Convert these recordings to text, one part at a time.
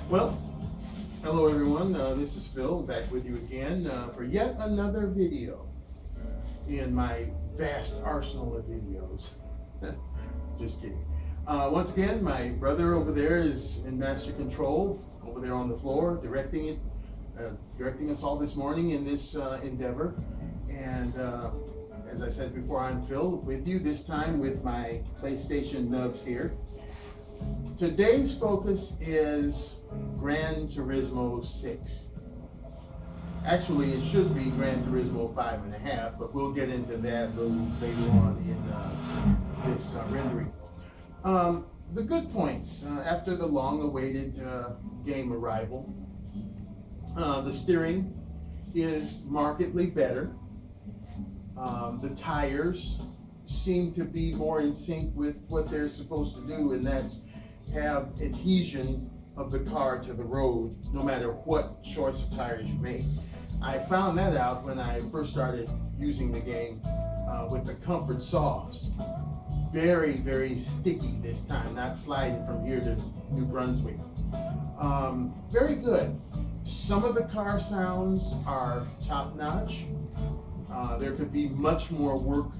Well, hello everyone. This is Phil back with you again for yet another video in my vast arsenal of videos. Just kidding. Once again, my brother over there is in master control over there on the floor, directing us all this morning in this endeavor. And as I said before, I'm Phil with you this time with my PlayStation nubs here. Today's focus is Gran Turismo 6. Actually, it should be Gran Turismo 5.5, but we'll get into that a little later on in this rendering. The good points after the long-awaited game arrival. The steering is markedly better. The tires seem to be more in sync with what they're supposed to do, and that's have adhesion of the car to the road, no matter what choice of tires you make. I found that out when I first started using the game with the Comfort Softs. Very, very sticky this time, not sliding from here to New Brunswick. Very good. Some of the car sounds are top-notch. There could be much more work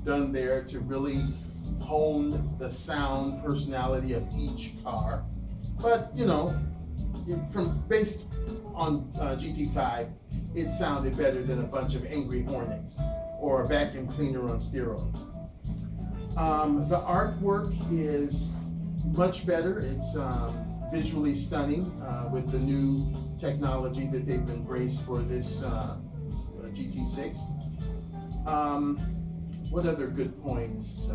done there to really hone the sound personality of each car. But you know, based on GT5, it sounded better than a bunch of angry Hornets or a vacuum cleaner on steroids. The artwork is much better. It's visually stunning with the new technology that they've embraced for this GT6. What other good points?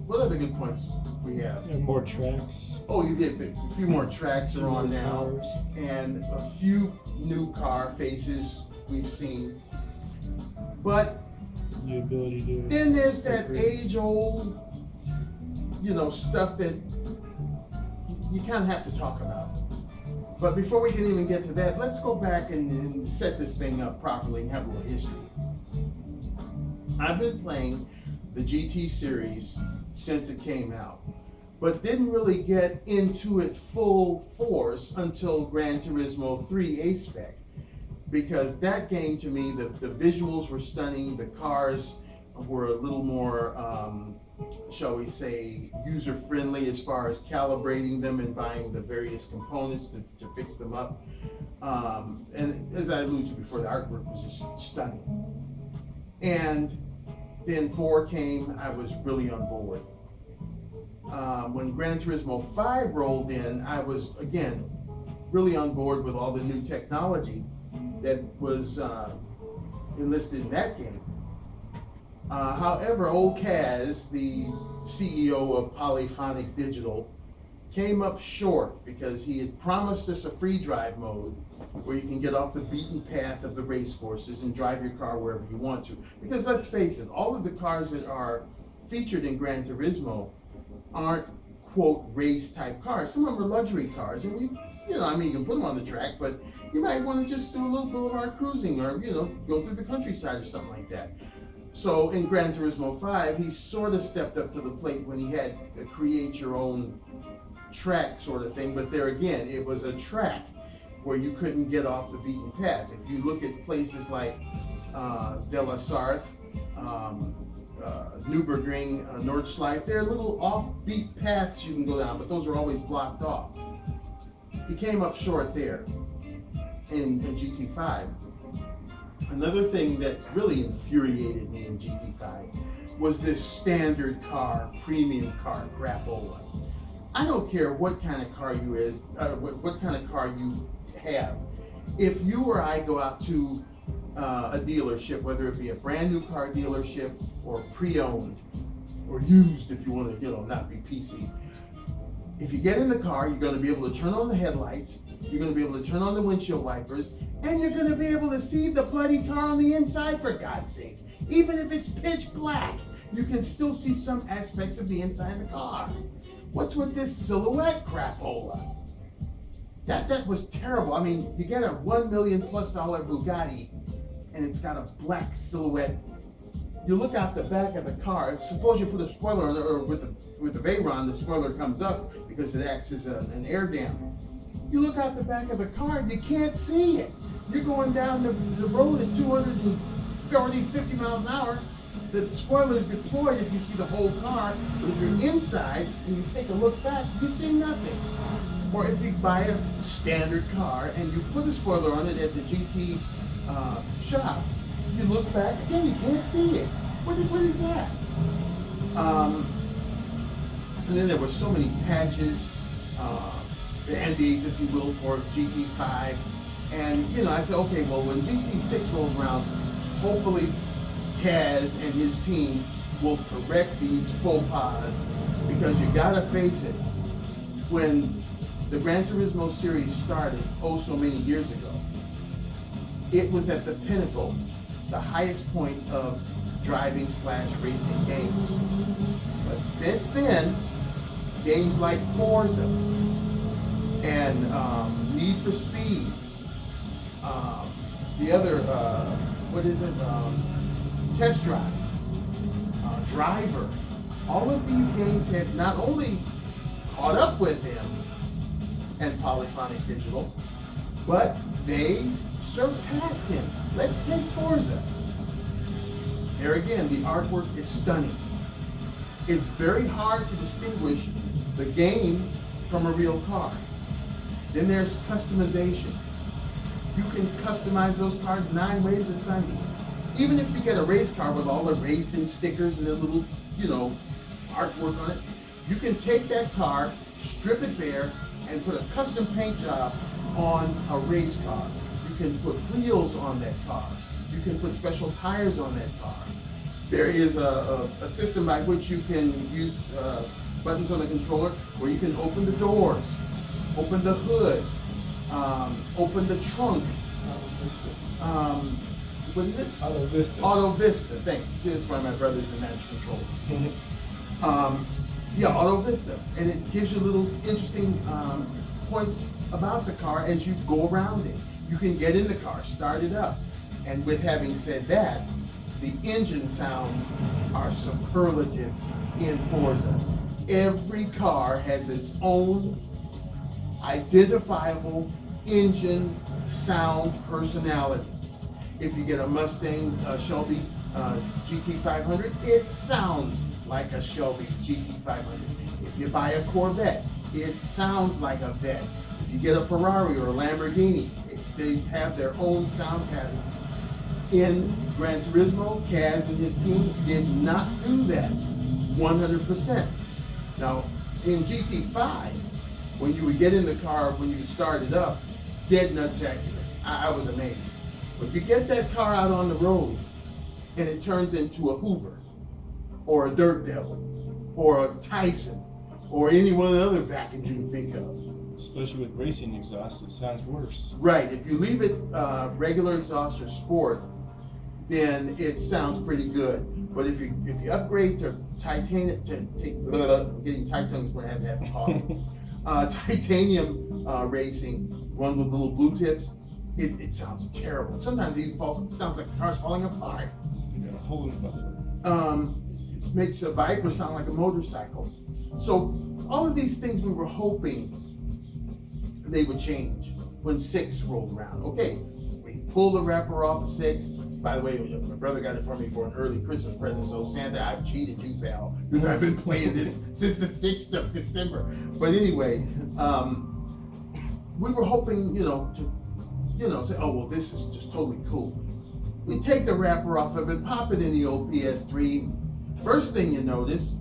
What other good points we have? More tracks. Oh, you did. A few more tracks are on now, and a few new car faces we've seen. But The ability to then there's that age-old, stuff that you kind of have to talk about. But before we can even get to that, let's go back and set this thing up properly and have a little history. I've been playing the GT series since it came out, but didn't really get into it full force until Gran Turismo 3 A-Spec, because that game, to me, the visuals were stunning, the cars were a little more, shall we say, user-friendly as far as calibrating them and buying the various components to fix them up. And as I alluded to before, the artwork was just stunning. And then 4 came, I was really on board. When Gran Turismo 5 rolled in, I was, again, really on board with all the new technology that was enlisted in that game. However, old Kaz, the CEO of Polyphony Digital, came up short because he had promised us a free drive mode where you can get off the beaten path of the race courses and drive your car wherever you want to. Because let's face it, all of the cars that are featured in Gran Turismo aren't, quote, race type cars. Some of them are luxury cars, and you can put them on the track, but you might want to just do a little boulevard cruising or, go through the countryside or something like that. So in Gran Turismo 5, he sort of stepped up to the plate when he had a create your own track sort of thing, but there again, it was a track where you couldn't get off the beaten path. If you look at places like De La Sarthe, Nürburgring, Nordschleife, they're little off-beat paths you can go down, but those are always blocked off. He came up short there in GT5. Another thing that really infuriated me in GT5 was this standard car, premium car, crapola. I don't care what kind of car what kind of car you have. If you or I go out to a dealership, whether it be a brand new car dealership or pre-owned or used, if you want to, not be PC. If you get in the car, you're going to be able to turn on the headlights, you're going to be able to turn on the windshield wipers, and you're going to be able to see the bloody car on the inside, for God's sake. Even if it's pitch black, you can still see some aspects of the inside of the car. What's with this silhouette crapola? That was terrible. I mean, you get a $1 million+ Bugatti, and it's got a black silhouette you look out the back of the car. Suppose you put a spoiler on it, or with the Veyron, the spoiler comes up because it acts as an air dam. You look out the back of the car, you can't see it. You're going down the road at 240, 50 miles an hour. The spoiler's deployed if you see the whole car, but if you're inside and you take a look back, you see nothing. Or if you buy a standard car and you put a spoiler on it at the GT shop, you look back, again, you can't see it. What is that? And then there were so many patches, band-aids, if you will, for GT5. And, you know, I said, okay, well, when GT6 rolls around, hopefully Kaz and his team will correct these faux pas, because you gotta face it, when the Gran Turismo Series started so many years ago, it was at the pinnacle, the highest point of driving / racing games. But since then, games like Forza and Need for Speed, the other, Test Drive, Driver, all of these games have not only caught up with him and Polyphony Digital, but they surpassed him. Let's take Forza. There again, the artwork is stunning. It's very hard to distinguish the game from a real car. Then there's customization. You can customize those cars 9 ways to Sunday. Even if you get a race car with all the racing stickers and the little, you know, artwork on it, you can take that car, strip it bare, and put a custom paint job on a race car. You can put wheels on that car. You can put special tires on that car. There is a system by which you can use buttons on the controller where you can open the doors, open the hood, open the trunk. What is it? Auto Vista. Auto Vista, thanks. See, that's why my brother's the master controller. Yeah, Auto Vista. And it gives you little interesting points about the car as you go around it. You can get in the car, start it up. And with having said that, the engine sounds are superlative in Forza. Every car has its own identifiable engine sound personality. If you get a Mustang Shelby GT500, it sounds like a Shelby GT500. If you buy a Corvette, it sounds like a Vet. If you get a Ferrari or a Lamborghini, they have their own sound patterns. In Gran Turismo, Kaz and his team did not do that 100%. Now, in GT5, when you would get in the car, when you start it up, dead nuts accurate. I was amazed. But you get that car out on the road, and it turns into a Hoover, or a Dirt Devil, or a Tyson, or any one of the other vacuums you can think of. Especially with racing exhaust, it sounds worse. Right. If you leave it regular exhaust or sport, then it sounds pretty good. But if you upgrade to titanium, getting tight tongues when I have to have coffee. Titanium racing, one with little blue tips, it sounds terrible. Sometimes it even sounds like the car's falling apart. You got a hole in the buffer. It makes a Viper sound like a motorcycle. So all of these things we were hoping they would change when 6 rolled around. Okay, we pulled the wrapper off of 6. By the way, my brother got it for me for an early Christmas present, so Santa, I've cheated you, pal, because I've been playing this since the 6th of December. But anyway, we were hoping, to say, oh, well, this is just totally cool. We take the wrapper off of it, pop it in the old PS3. First thing you notice,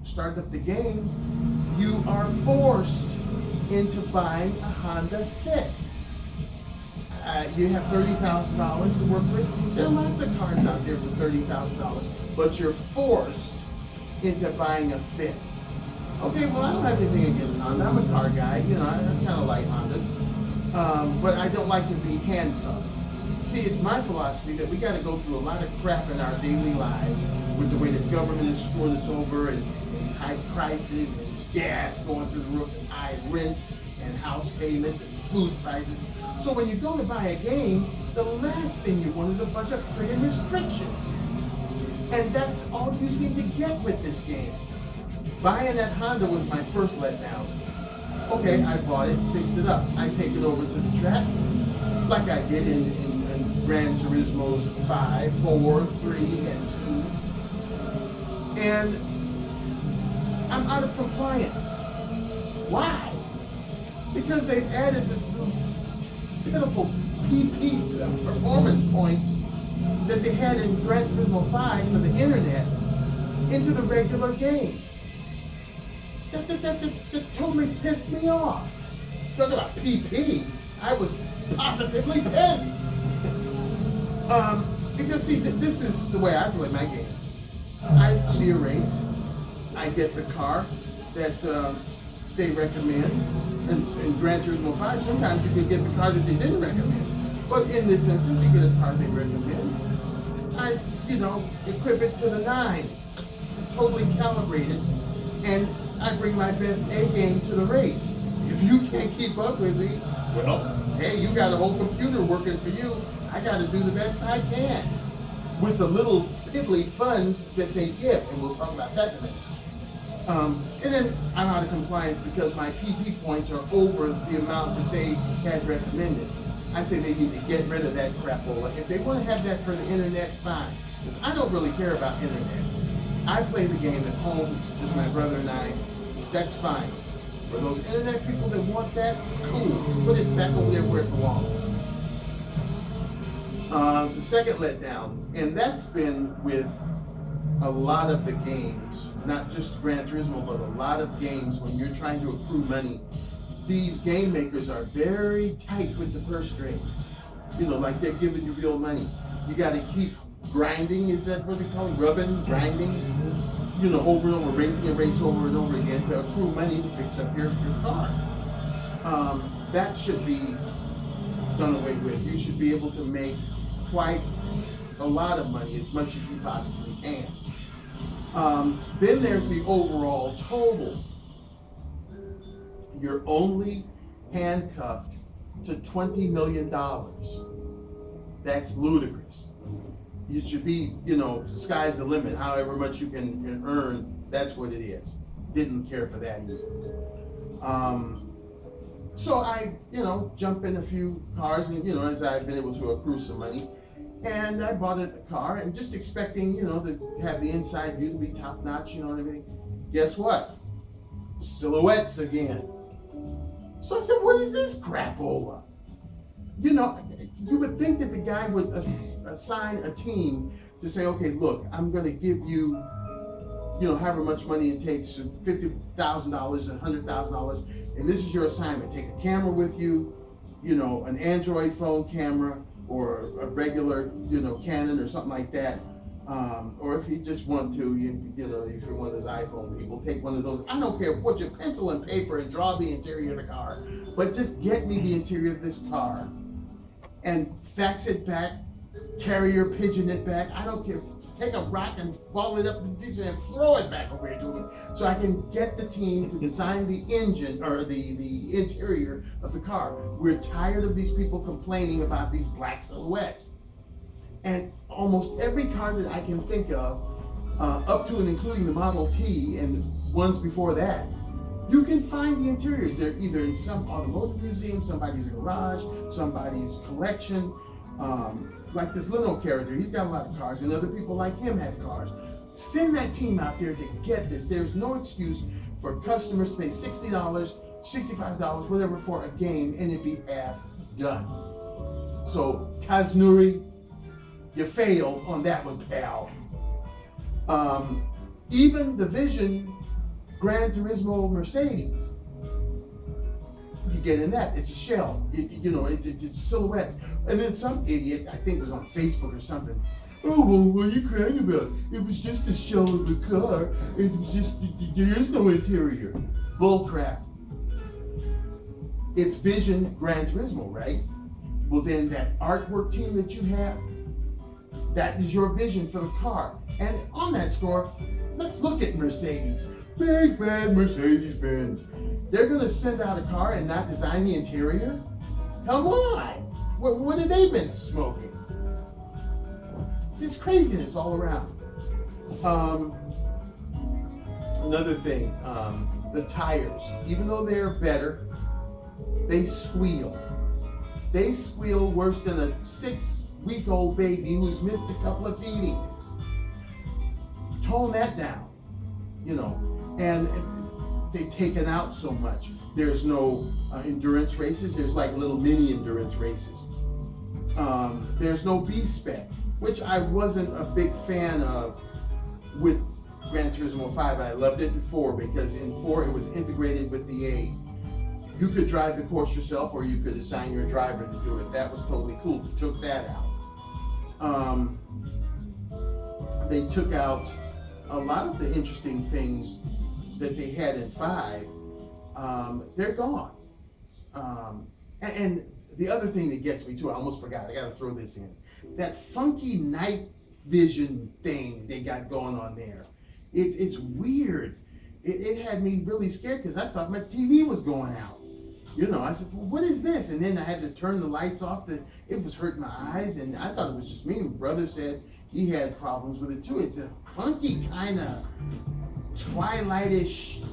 start up the game, you are forced into buying a Honda Fit. You have $30,000 to work with. There are lots of cars out there for $30,000, but you're forced into buying a Fit. Okay, well, I don't have anything against Honda. I'm a car guy. I kind of like Hondas, but I don't like to be handcuffed. See, it's my philosophy that we got to go through a lot of crap in our daily lives with the way the government is screwing us over and these high prices and gas going through the roof and high rents and house payments and food prices. So when you go to buy a game, the last thing you want is a bunch of friggin' restrictions. And that's all you seem to get with this game. Buying that Honda was my first letdown. Okay, I bought it, fixed it up. I take it over to the track, like I did in Gran Turismo's 5, 4, 3, and 2. And I'm out of compliance. Why? Because they've added this pitiful PP performance points that they had in Gran Turismo 5 for the internet into the regular game. That totally pissed me off. Talk about PP, I was positively pissed. Because see, this is the way I play my game. I see a race, I get the car that they recommend. And in Gran Turismo 5, sometimes you could get the car that they didn't recommend. But in this instance, you get a car they recommend. I, equip it to the nines, totally calibrated, and I bring my best A game to the race. If you can't keep up with me, well, hey, you got a whole computer working for you. I got to do the best I can with the little piddly funds that they give, and we'll talk about that in a minute. And then I'm out of compliance because my PP points are over the amount that they had recommended. I say they need to get rid of that crapola. If they want to have that for the internet, fine. Because I don't really care about internet. I play the game at home, just my brother and I. That's fine. For those internet people that want that, cool. Put it back over there where it belongs. The second letdown, and that's been with a lot of the games, not just Gran Turismo, but a lot of games when you're trying to accrue money. These game makers are very tight with the purse strings. Like they're giving you real money. You got to keep grinding, is that what they call it? Rubbing, grinding, over and over, racing a race over and over again to accrue money to fix up your car. That should be done away with. You should be able to make quite a lot of money, as much as you possibly can. Then there's the overall total. You're only handcuffed to $20 million. That's ludicrous. You should be, sky's the limit. However much you can earn, that's what it is. Didn't care for that either. So I, jump in a few cars and, as I've been able to accrue some money. And I bought a car and just expecting, to have the inside view to be top notch, and everything. Guess what? Silhouettes again. So I said, what is this crapola? You would think that the guy would assign a team to say, okay, look, I'm going to give you, however much money it takes, $50,000, $100,000, and this is your assignment. Take a camera with you, an Android phone camera, or a regular, Canon or something like that. Or if you just want to, if you're one of those iPhone people, take one of those. I don't care, put your pencil and paper and draw the interior of the car, but just get me the interior of this car and fax it back, carrier pigeon it back. I don't care. Take a rock and ball it up in the pigeon and throw it back over here to me, so I can get the team to design the engine or the interior of the car. We're tired of these people complaining about these black silhouettes. And almost every car that I can think of, up to and including the Model T and ones before that, you can find the interiors. They're either in some automotive museum, somebody's garage, somebody's collection. Like this Leno character, he's got a lot of cars, and other people like him have cars. Send that team out there to get this. There's no excuse for customers to pay $60, $65, whatever for a game, and it be half done. So Kazunori, you failed on that one, pal. Even the Vision Gran Turismo Mercedes, you get in that, it's a shell, it's silhouettes. And then some idiot, I think it was on Facebook or something, oh, well, what are you crying about? It was just the shell of the car, it was just, there is no interior. Bull crap. It's Vision Gran Turismo, right? Well, then that artwork team that you have, that is your vision for the car. And on that score, let's look at Mercedes. Big bad Mercedes-Benz. They're gonna send out a car and not design the interior? Come on! What have they been smoking? It's craziness all around. Another thing, the tires, even though they're better, they squeal. They squeal worse than a 6-week-old baby who's missed a couple of feedings. Tone that down, you know. And they've taken out so much. There's no endurance races. There's like little mini endurance races. There's no B-spec, which I wasn't a big fan of with Gran Turismo 5. I loved it in 4 because in 4 it was integrated with the 8. You could drive the course yourself, or you could assign your driver to do it. That was totally cool. They took that out. They took out a lot of the interesting things that they had in 5. They're gone. And the other thing that gets me too, I almost forgot, I gotta throw this in. That funky night vision thing they got going on there. It's weird. It had me really scared because I thought my TV was going out. You know, I said, well, what is this? And then I had to turn the lights off. It was hurting my eyes, and I thought it was just me. My brother said he had problems with it too. It's a funky kind of twilightish.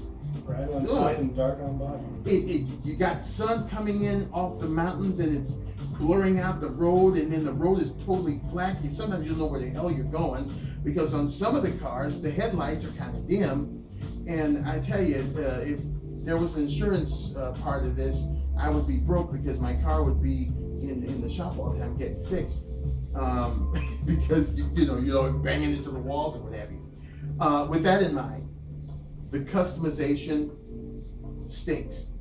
Bright on top and dark on bottom. You got sun coming in off the mountains, and it's blurring out the road, and then the road is totally black. Sometimes you don't know where the hell you're going, because on some of the cars, the headlights are kind of dim. And I tell you, if there was an insurance part of this, I would be broke because my car would be in the shop all the time getting fixed. Because, you're banging into the walls and what have you. With that in mind, the customization stinks.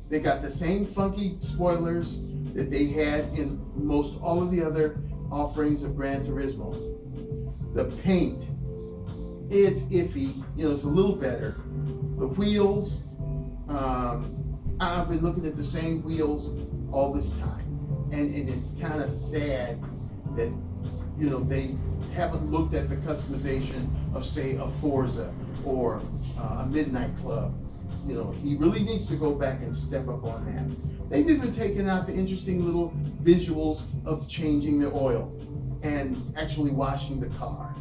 They got the same funky spoilers that they had in most all of the other offerings of Gran Turismo. The paint, it's iffy, it's a little better. The wheels, I've been looking at the same wheels all this time. And it's kind of sad that, they haven't looked at the customization of, say, a Forza or a Midnight Club. He really needs to go back and step up on that. They've even taken out the interesting little visuals of changing the oil and actually washing the car.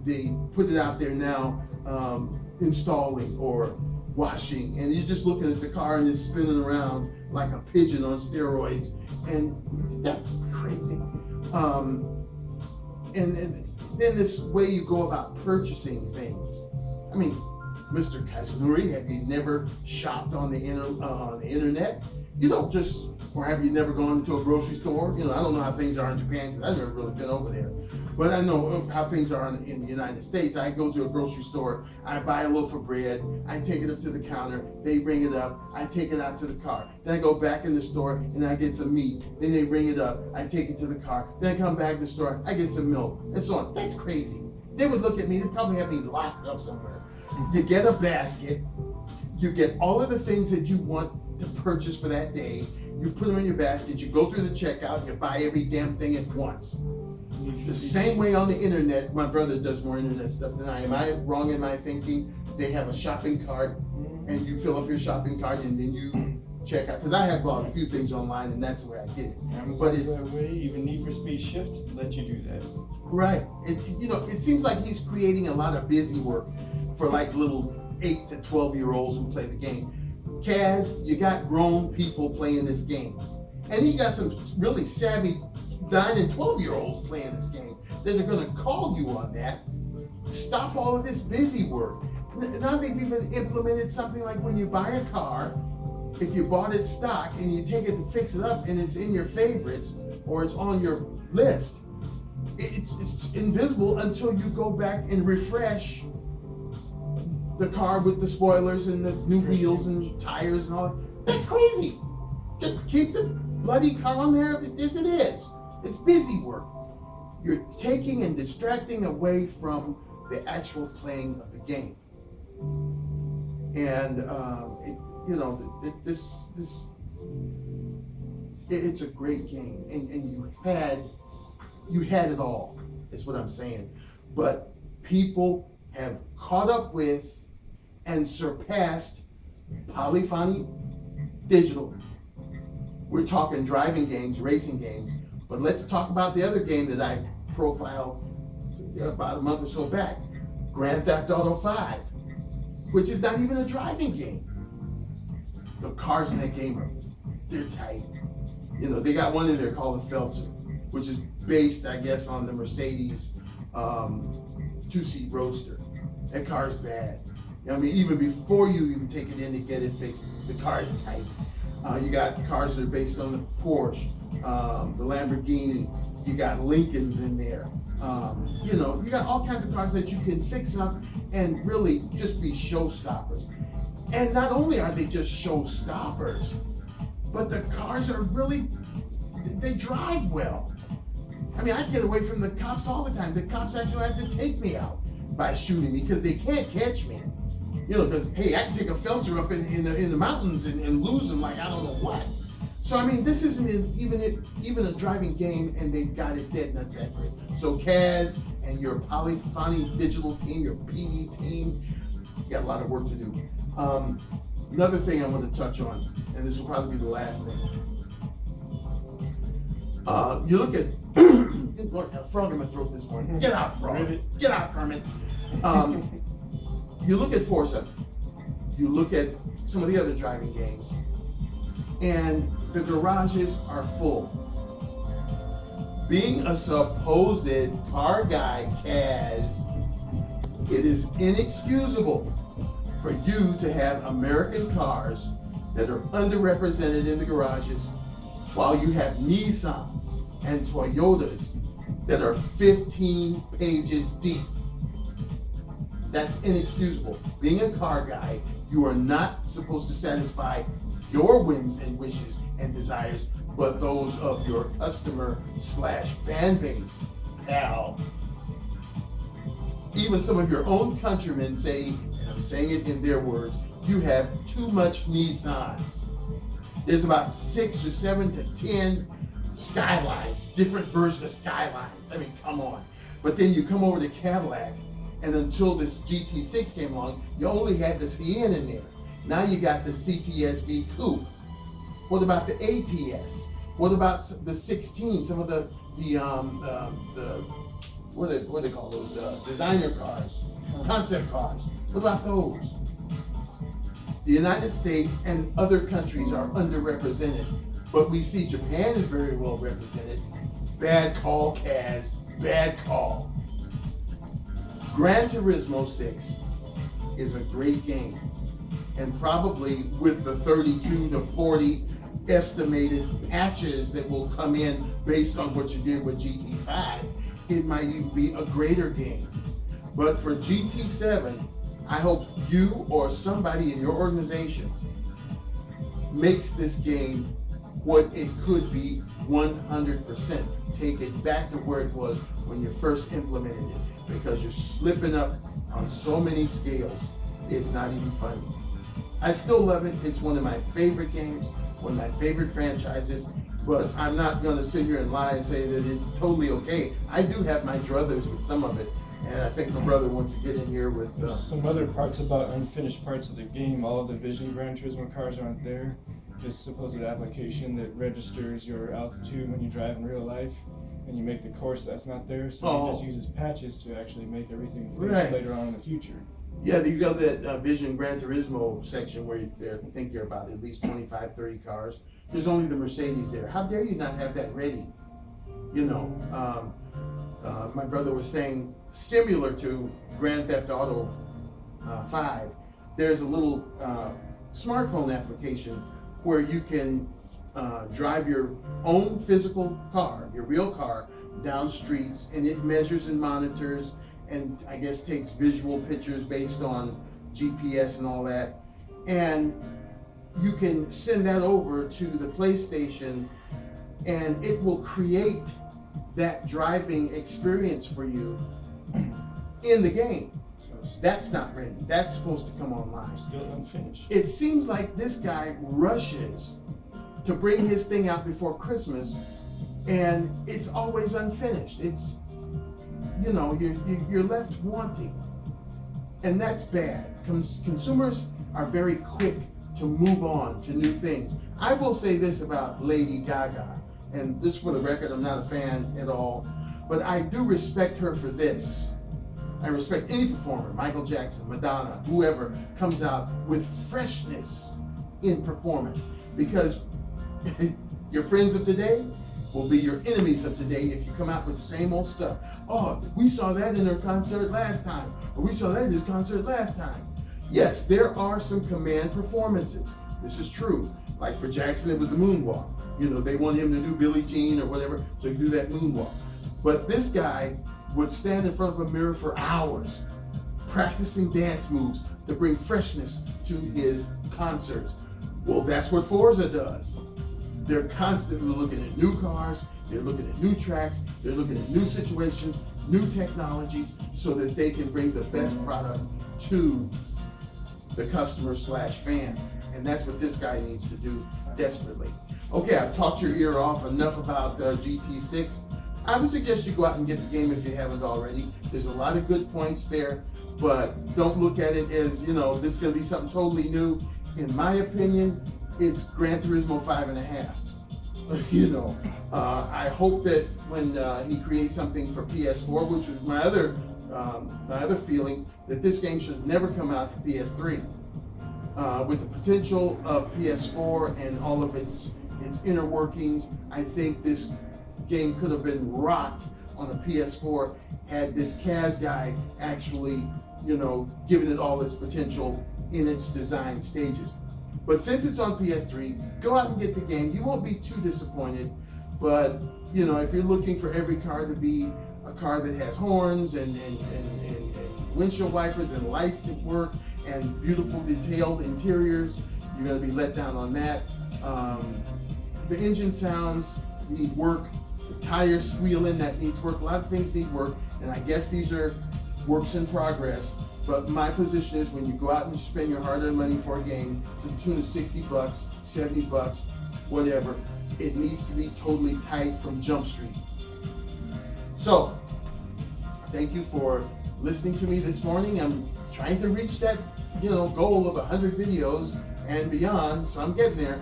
They put it out there now, installing or washing, and you're just looking at the car and it's spinning around like a pigeon on steroids, and that's crazy. And then this way you go about purchasing things. I mean, Mr. Kazunori, have you never shopped on the internet? You don't just, or have you never gone into a grocery store? I don't know how things are in Japan because I've never really been over there. But I know how things are in the United States. I go to a grocery store, I buy a loaf of bread, I take it up to the counter, they bring it up, I take it out to the car. Then I go back in the store and I get some meat. Then they bring it up, I take it to the car. Then I come back to the store, I get some milk, and so on. That's crazy. They would look at me, they'd probably have me locked up somewhere. You get a basket, you get all of the things that you want to purchase for that day, you put them in your basket, you go through the checkout, you buy every damn thing at once. The same way on the internet, my brother does more internet stuff than I am. Am I wrong in my thinking? They have a shopping cart, and you fill up your shopping cart, and then you check out. Because I have bought a few things online, and that's the way I did it. Amazon's that way. Even Need for Speed Shift let you do that. Right. It seems like he's creating a lot of busy work for like little 8 to 12-year-olds who play the game. Kaz, you got grown people playing this game. And he got some really savvy 9 and 12-year-olds playing this game. Then they're going to call you on that. Stop all of this busy work. Now they've even implemented something like when you buy a car, if you bought it stock and you take it to fix it up and it's in your favorites or it's on your list, it's invisible until you go back and refresh the car with the spoilers and the new wheels and tires and all that. That's crazy. Just keep the bloody car on there as it is. It's busy work. You're taking and distracting away from the actual playing of the game. And it's a great game, and you had it all, is what I'm saying. But people have caught up with and surpassed Polyphony Digital We're talking driving games, racing games, but let's talk about the other game that I profiled about a month or so back, Grand Theft Auto 5, which is not even a driving game. The cars in that game they're tight. You know, they got one in there called the Feltzer, which is based, I guess, on the Mercedes two-seat Roadster. That car's bad. I mean, even before you even take it in to get it fixed, the car's tight. You got cars that are based on the Porsche, the Lamborghini. You got Lincolns in there. You know, you got all kinds of cars that you can fix up and really just be showstoppers. And not only are they just showstoppers, but the cars are really, they drive well. I mean, I get away from the cops all the time. The cops actually have to take me out by shooting me because they can't catch me. You know, because, hey, I can take a Feltzer up in the mountains and lose them like I don't know what. So, I mean, this isn't even a driving game, and they got it dead nuts accurate. So, Kaz and your Polyphony Digital team, your PD team, you got a lot of work to do. Another thing I want to touch on, and this will probably be the last thing. You look at, Lord, got a frog in my throat this morning. Get out, frog. Get out, Kermit. You look at Forza, you look at some of the other driving games, and the garages are full. Being a supposed car guy, Kaz, it is inexcusable for you to have American cars that are underrepresented in the garages while you have Nissans and Toyotas that are 15 pages deep. That's inexcusable. Being a car guy, you are not supposed to satisfy your whims and wishes and desires, but those of your customer/fan base. Now, even some of your own countrymen say, and I'm saying it in their words, you have too much Nissans. There's about 6 or 7 to 10 Skylines, different versions of Skylines. I mean, come on. But then you come over to Cadillac, and until this GT6 came along, you only had the Sienna in there. Now you got the CTS-V Coupe. What about the ATS? What about the 16? Some of the what do they call those? Designer cars, concept cars. What about those? The United States and other countries are underrepresented, but we see Japan is very well represented. Bad call, Kaz. Bad call. Gran Turismo 6 is a great game, and probably with the 32 to 40 estimated patches that will come in based on what you did with GT5, it might even be a greater game. But for GT7, I hope you or somebody in your organization makes this game what it could be 100%. Take it back to where it was when you first implemented it, because you're slipping up on so many scales, it's not even funny. I still love it. It's one of my favorite games, one of my favorite franchises, but I'm not going to sit here and lie and say that it's totally okay. I do have my druthers with some of it, and I think my brother wants to get in here with... There's some other parts about unfinished parts of the game. All of the Vision Gran Turismo cars aren't there. This supposed application that registers your altitude when you drive in real life, and you make the course, that's not there. So it just uses patches to actually make everything finished later on in the future. Yeah, you got that Vision Gran Turismo section where I think you're about at least 25, 30 cars. There's only the Mercedes there. How dare you not have that ready? You know, my brother was saying, similar to Grand Theft Auto 5, there's a little smartphone application where you can drive your own physical car, your real car, down streets, and it measures and monitors and I guess takes visual pictures based on GPS and all that. And you can send that over to the PlayStation and it will create that driving experience for you in the game. That's not ready. That's supposed to come online. Still unfinished. It seems like this guy rushes to bring his thing out before Christmas, and it's always unfinished. It's, you know, you're left wanting, and that's bad. Consumers are very quick to move on to new things. I will say this about Lady Gaga, and just for the record, I'm not a fan at all, but I do respect her for this. I respect any performer, Michael Jackson, Madonna, whoever comes out with freshness in performance, because your friends of today will be your enemies of today if you come out with the same old stuff. Oh, we saw that in her concert last time, or we saw that in his concert last time. Yes, there are some command performances. This is true. Like for Jackson, it was the moonwalk. You know, they want him to do Billie Jean or whatever, so he do that moonwalk. But this guy would stand in front of a mirror for hours, practicing dance moves to bring freshness to his concerts. Well, that's what Forza does. They're constantly looking at new cars, they're looking at new tracks, they're looking at new situations, new technologies, so that they can bring the best product to the customer / fan. And that's what this guy needs to do desperately. Okay, I've talked your ear off enough about GT6. I would suggest you go out and get the game if you haven't already. There's a lot of good points there, but don't look at it as, you know, this is gonna be something totally new. In my opinion, it's Gran Turismo 5.5. You know, I hope that when he creates something for PS4, which was my other feeling, that this game should never come out for PS3. With the potential of PS4 and all of its inner workings, I think this game could have been rocked on a PS4 had this Kaz guy actually, you know, given it all its potential in its design stages. But since it's on PS3, go out and get the game. You won't be too disappointed. But, you know, if you're looking for every car to be a car that has horns and windshield wipers and lights that work and beautiful detailed interiors, you're going to be let down on that. The engine sounds need work. The tires squealing, that needs work. A lot of things need work. And I guess these are works in progress. But my position is when you go out and you spend your hard-earned money for a game to the tune of $60, $70, whatever, it needs to be totally tight from Jump Street. So, thank you for listening to me this morning. I'm trying to reach that, you know, goal of 100 videos and beyond, so I'm getting there.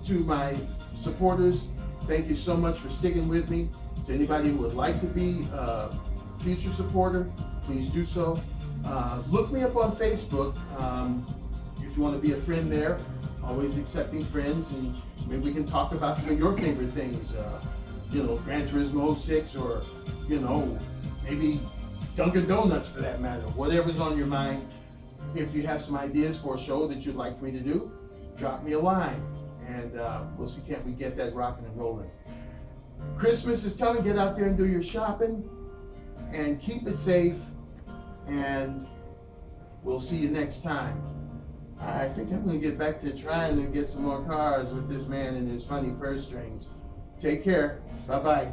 To my supporters, thank you so much for sticking with me. To anybody who would like to be a future supporter, please do so. Look me up on Facebook if you want to be a friend there. Always accepting friends, and maybe we can talk about some of your favorite things. You know, Gran Turismo 6, or, you know, maybe Dunkin' Donuts for that matter. Whatever's on your mind. If you have some ideas for a show that you'd like for me to do, drop me a line, and we'll see, can't we get that rocking and rolling. Christmas is coming. Get out there and do your shopping, and keep it safe. And we'll see you next time. I think I'm going to get back to trying to get some more cars with this man and his funny purse strings. Take care. Bye-bye.